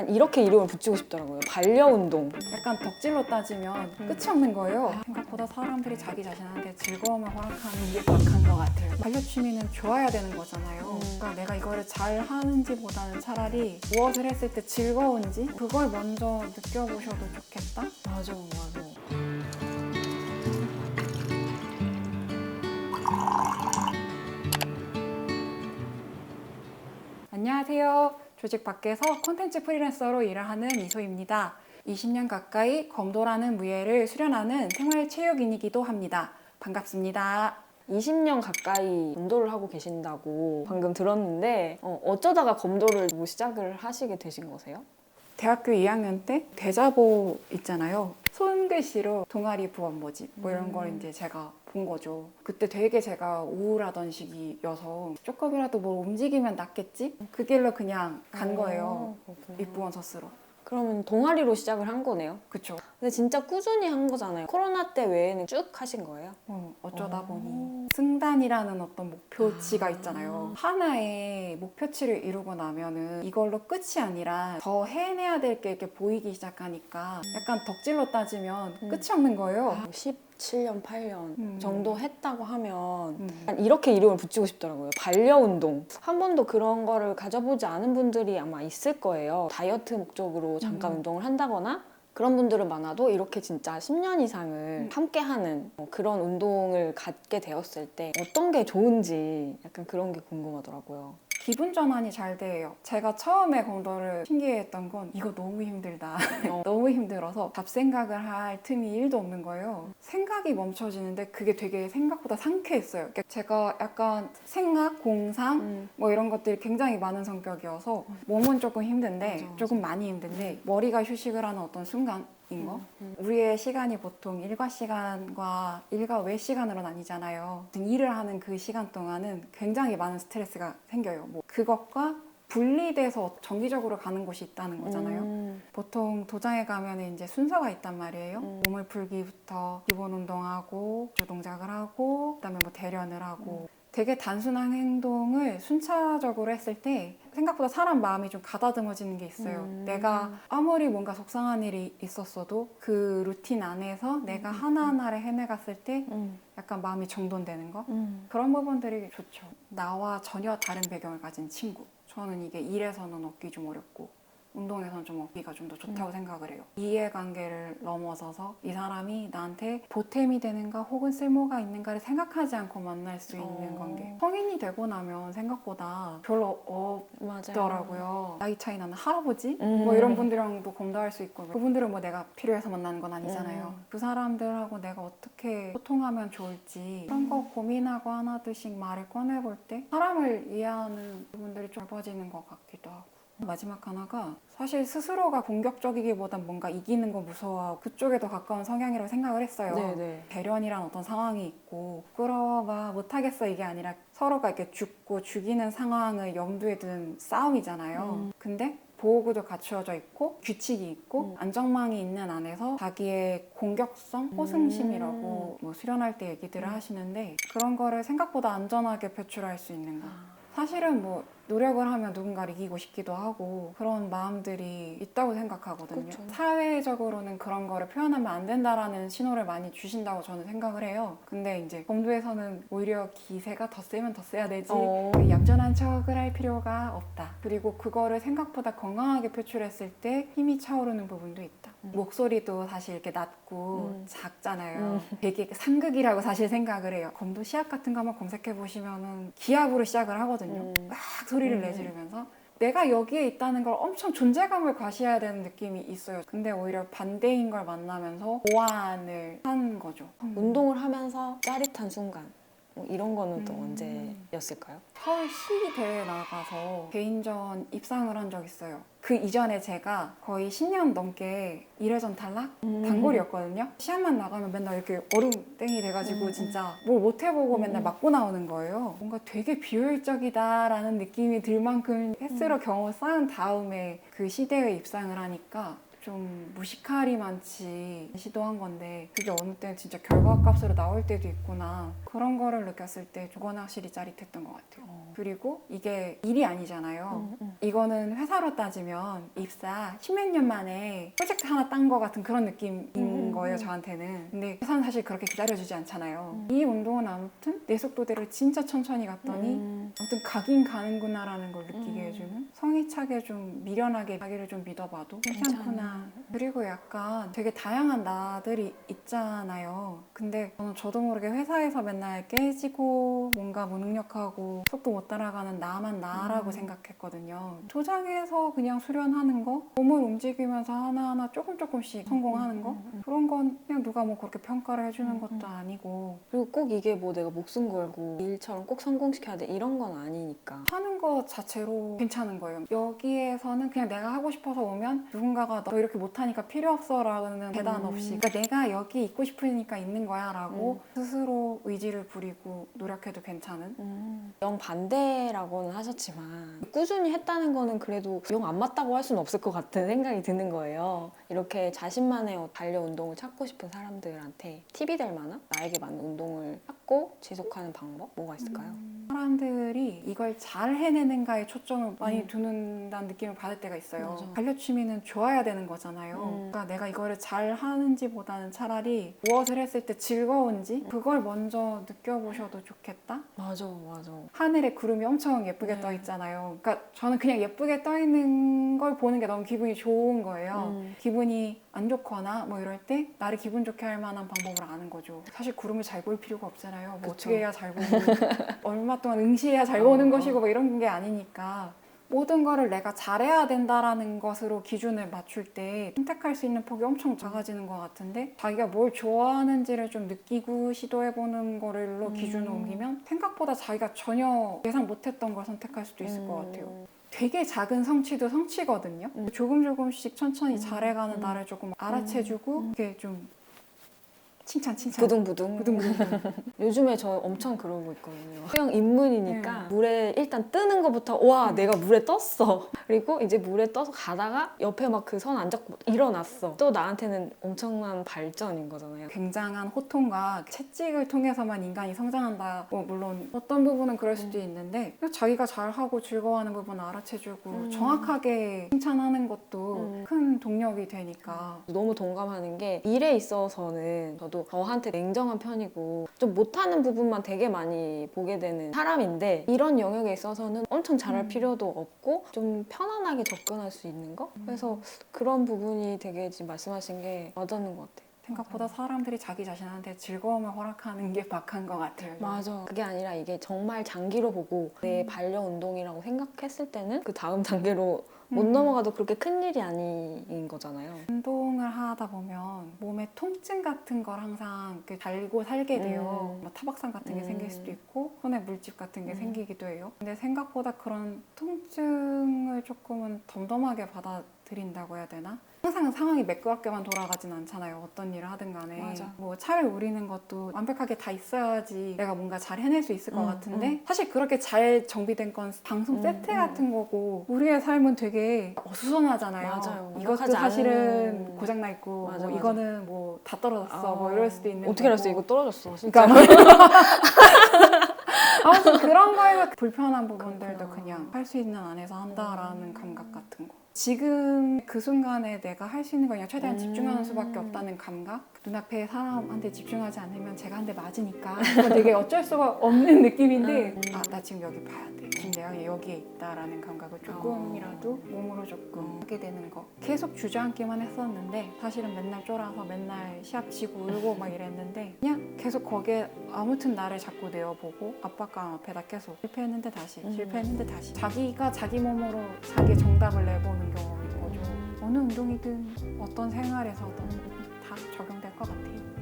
난 이렇게 이름을 붙이고 싶더라고요. 반려운동. 약간 덕질로 따지면 끝이 없는 거예요. 생각보다 사람들이 자기 자신한테 즐거움을 허락하는 게 박한 것 같아요. 반려 취미는 좋아야 되는 거잖아요. 그러니까 내가 이거를 잘 하는지보다는 차라리 무엇을 했을 때 즐거운지 그걸 먼저 느껴보셔도 좋겠다. 맞아, 맞아. 안녕하세요. 조직 밖에서 콘텐츠 프리랜서로 일을 하는 이소입니다. 20년 가까이 검도라는 무예를 수련하는 생활체육인이기도 합니다. 반갑습니다. 20년 가까이 검도를 하고 계신다고 방금 들었는데 어쩌다가 검도를 시작을 하시게 되신 거세요? 대학교 2학년 때 대자보 있잖아요. 손글씨로 동아리 부원 모집 뭐 이런 걸 이제 제가 본 거죠. 그때 되게 제가 우울하던 시기여서 조금이라도 뭘 움직이면 낫겠지? 그 길로 그냥 간 거예요. 그렇구나. 입부원 서스로. 그러면 동아리로 시작을 한 거네요? 그쵸. 근데 진짜 꾸준히 한 거잖아요. 코로나 때 외에는 쭉 하신 거예요? 어쩌다 보니 승단이라는 어떤 목표치가 있잖아요. 하나의 목표치를 이루고 나면은 이걸로 끝이 아니라 더 해내야 될 게 이렇게 보이기 시작하니까 약간 덕질로 따지면 끝이 없는 거예요. 17년, 8년 정도 했다고 하면 음. 이렇게 이름을 붙이고 싶더라고요. 반려운동. 한 번도 그런 거를 가져보지 않은 분들이 아마 있을 거예요. 다이어트 목적으로 잠깐 운동을 한다거나 그런 분들은 많아도 이렇게 진짜 10년 이상을 함께 하는 그런 운동을 갖게 되었을 때 어떤 게 좋은지 약간 그런 게 궁금하더라고요. 기분 전환이 잘 돼요. 제가 처음에 검도를 신기해했던 건 이거 너무 힘들다. 너무 힘들어서 잡생각을 할 틈이 1도 없는 거예요. 생각이 멈춰지는데 그게 되게 생각보다 상쾌했어요. 그러니까 제가 약간 생각, 공상 뭐 이런 것들이 굉장히 많은 성격이어서 몸은 조금 힘든데 맞아. 조금 많이 힘든데 머리가 휴식을 하는 어떤 순간인 거? 우리의 시간이 보통 일과 시간과 일과 외 시간으로 나뉘잖아요. 일을 하는 그 시간 동안은 굉장히 많은 스트레스가 생겨요. 뭐 그것과 분리돼서 정기적으로 가는 곳이 있다는 거잖아요. 보통 도장에 가면 이제 순서가 있단 말이에요. 몸을 풀기부터 기본 운동하고 주동작을 하고 그다음에 뭐 대련을 하고 되게 단순한 행동을 순차적으로 했을 때 생각보다 사람 마음이 좀 가다듬어지는 게 있어요. 내가 아무리 뭔가 속상한 일이 있었어도 그 루틴 안에서 내가 하나하나를 해내갔을 때 약간 마음이 정돈되는 거? 그런 부분들이 좋죠. 나와 전혀 다른 배경을 가진 친구. 저는 이게 일에서는 얻기 좀 어렵고 운동에서는 좀 얻기가 좀 더 좋다고 생각을 해요. 이해관계를 넘어서서 이 사람이 나한테 보탬이 되는가 혹은 쓸모가 있는가를 생각하지 않고 만날 수 있는 관계. 성인이 되고 나면 생각보다 별로 없더라고요. 나이 차이 나는 할아버지? 뭐 이런 분들이랑도 검도할 수 있고 그분들은 뭐 내가 필요해서 만나는 건 아니잖아요. 그 사람들하고 내가 어떻게 소통하면 좋을지 그런 거 고민하고 하나둘씩 말을 꺼내볼 때 사람을 이해하는 부분들이 좀 넓어지는 것 같기도 하고. 마지막 하나가 사실 스스로가 공격적이기보단 뭔가 이기는 거 무서워하고 그쪽에 더 가까운 성향이라고 생각을 했어요. 네네. 대련이란 어떤 상황이 있고 부끄러워가 못하겠어 이게 아니라 서로가 이렇게 죽고 죽이는 상황을 염두에 둔 싸움이잖아요. 근데 보호구도 갖추어져 있고 규칙이 있고 안정망이 있는 안에서 자기의 공격성, 호승심이라고 뭐 수련할 때 얘기들을 하시는데 그런 거를 생각보다 안전하게 표출할 수 있는 거. 사실은 뭐 노력을 하면 누군가를 이기고 싶기도 하고 그런 마음들이 있다고 생각하거든요. 그쵸. 사회적으로는 그런 거를 표현하면 안 된다라는 신호를 많이 주신다고 저는 생각을 해요. 근데 이제 검도에서는 오히려 기세가 더 세면 더 세야 되지 얌전한 척을 할 필요가 없다. 그리고 그거를 생각보다 건강하게 표출했을 때 힘이 차오르는 부분도 있다. 목소리도 사실 이렇게 낮고 작잖아요. 되게 상극이라고 사실 생각을 해요. 검도 시합 같은 거 한번 검색해 보시면은 기합으로 시작을 하거든요. 막 소리를 내지르면서 내가 여기에 있다는 걸 엄청 존재감을 과시해야 되는 느낌이 있어요. 근데 오히려 반대인 걸 만나면서 보완을 한 거죠. 운동을 하면서 짜릿한 순간 이런 거는 또 언제였을까요? 서울 시대회에 나가서 개인전 입상을 한 적 있어요. 그 이전에 제가 거의 10년 넘게 1회전 탈락? 단골이었거든요. 시합만 나가면 맨날 이렇게 얼음땡이 돼가지고 진짜 뭘 못 해보고 맨날 맞고 나오는 거예요. 뭔가 되게 비효율적이다라는 느낌이 들 만큼 횟수로 경험을 쌓은 다음에 그 시대회에 입상을 하니까 좀 무식할이 많지 시도한 건데 그게 어느 때는 진짜 결과값으로 나올 때도 있구나 그런 거를 느꼈을 때 그건 확실히 짜릿했던 것 같아요. 그리고 이게 일이 아니잖아요. 이거는 회사로 따지면 입사 10몇 년 만에 프로젝트 하나 딴 거 같은 그런 느낌인 거예요, 저한테는. 근데 회사는 사실 그렇게 기다려주지 않잖아요. 이 운동은 아무튼 내 속도대로 진짜 천천히 갔더니 아무튼 가긴 가는구나라는 걸 느끼게 해주는 성희차게 좀 미련하게 자기를 좀 믿어봐도 괜찮구나. 그리고 약간 되게 다양한 나들이 있잖아요. 근데 저도 모르게 회사에서 맨날 깨지고 뭔가 무능력하고 속도 못 따라가는 나만 나라고 생각했거든요. 도장에서 그냥 수련하는 거, 몸을 움직이면서 하나하나 조금씩 성공하는 거 그런 건 그냥 누가 뭐 그렇게 평가를 해주는 것도 아니고 그리고 꼭 이게 뭐 내가 목숨 걸고 일처럼 꼭 성공시켜야 돼 이런 건 아니니까. 하는 것 자체로 괜찮은 거예요. 여기에서는 그냥 내가 하고 싶어서 오면 누군가가 너 이렇게 못하니까 필요 없어 라는 대단 없이 그러니까 내가 여기 있고 싶으니까 있는 거야 라고 스스로 의지를 부리고 노력해도 괜찮은 영 반대라고는 하셨지만 꾸준히 했다는 거는 그래도 영 안 맞다고 할 수는 없을 것 같은 생각이 드는 거예요. 이렇게 자신만의 달려 운동을 찾고 싶은 사람들한테 팁이 될 만한 나에게 맞는 운동을 찾고 지속하는 방법 뭐가 있을까요? 사람들이 이걸 잘 해내는가에 초점을 많이 두는다는 느낌을 받을 때가 있어요. 맞아. 달려 취미는 좋아야 되는 거잖아요. 그러니까 내가 이거를 잘 하는지보다는 차라리 무엇을 했을 때 즐거운지 그걸 먼저 느껴보셔도 좋겠다. 맞아. 하늘에 구름이 엄청 예쁘게 떠 있잖아요. 그러니까 저는 그냥 예쁘게 떠 있는 걸 보는 게 너무 기분이 좋은 거예요. 기분이 안 좋거나 뭐 이럴 때 나를 기분 좋게 할 만한 방법을 아는 거죠. 사실 구름을 잘 볼 필요가 없잖아요. 뭐 그쵸. 어떻게 해야 잘 보고 얼마 동안 응시해야 잘 보는 것이고 뭐 이런 게 아니니까 모든 거를 내가 잘해야 된다라는 것으로 기준을 맞출 때 선택할 수 있는 폭이 엄청 작아지는 것 같은데 자기가 뭘 좋아하는지를 좀 느끼고 시도해보는 거를로 기준을 옮기면 생각보다 자기가 전혀 예상 못했던 걸 선택할 수도 있을 것 같아요. 되게 작은 성취도 성취거든요. 조금씩 천천히 잘해가는 나를 조금 알아채주고 이렇게 좀 칭찬 부둥부둥. 요즘에 저 엄청 그러고 있거든요. 수영 입문이니까 물에 일단 뜨는 것부터 와 내가 물에 떴어. 그리고 이제 물에 떠서 가다가 옆에 막 그 선 안 잡고 일어났어. 또 나한테는 엄청난 발전인 거잖아요. 굉장한 호통과 채찍을 통해서만 인간이 성장한다. 뭐 물론 어떤 부분은 그럴 수도 있는데 자기가 잘하고 즐거워하는 부분을 알아채주고 정확하게 칭찬하는 것도 큰 동력이 되니까 너무 동감하는 게 일에 있어서는 저도 저한테 냉정한 편이고 좀 못하는 부분만 되게 많이 보게 되는 사람인데 이런 영역에 있어서는 엄청 잘할 필요도 없고 좀 편안하게 접근할 수 있는 거? 그래서 그런 부분이 되게 지금 말씀하신 게 와닿는 것 같아요. 생각보다 사람들이 자기 자신한테 즐거움을 허락하는 게 박한 것 같아요. 맞아. 그게 아니라 이게 정말 장기로 보고 내 반려 운동이라고 생각했을 때는 그 다음 단계로 못 넘어가도 그렇게 큰 일이 아닌 거잖아요. 운동을 하다 보면 몸에 통증 같은 걸 항상 달고 살게 돼요. 뭐 타박상 같은 게 생길 수도 있고 손에 물집 같은 게 생기기도 해요. 근데 생각보다 그런 통증을 조금은 덤덤하게 받아들인다고 해야 되나? 항상 상황이 매끄럽게만 돌아가진 않잖아요. 어떤 일을 하든 간에. 맞아. 뭐 차를 우리는 것도 완벽하게 다 있어야지 내가 뭔가 잘 해낼 수 있을 것 같은데 사실 그렇게 잘 정비된 건 방송 세트 같은 거고 우리의 삶은 되게 어수선하잖아요. 맞아요. 이것도 완벽하지 사실은 않은- 고장나 있고 맞아, 뭐 맞아. 이거는 뭐 다 떨어졌어 뭐 이럴 수도 있는 어떻게 알았어? 거고. 이거 떨어졌어. 진짜. 그러니까 아무튼 그런 거에서 불편한 부분들도 그렇구나. 그냥 할 수 있는 안에서 한다라는 감각 같은 거. 지금 그 순간에 내가 할 수 있는 거 그냥 최대한 집중하는 수밖에 없다는 감각? 눈앞에 사람한테 집중하지 않으면 제가 한 대 맞으니까 이거 되게 어쩔 수가 없는 느낌인데 아, 나 지금 여기 봐야 돼. 지금 내가 여기에 있다라는 감각을 조금이라도 몸으로 조금 하게 되는 거. 계속 주저앉기만 했었는데 사실은 맨날 쫄아서 맨날 시합 치고 울고 막 이랬는데 그냥 계속 거기에 아무튼 나를 자꾸 내어보고 압박감 앞에다 계속 실패했는데 다시 실패했는데 다시 자기가 자기 몸으로 자기의 정답을 내보는 경험인 거죠. 어느 운동이든 어떤 생활에서든 다 적용될 것 같아요.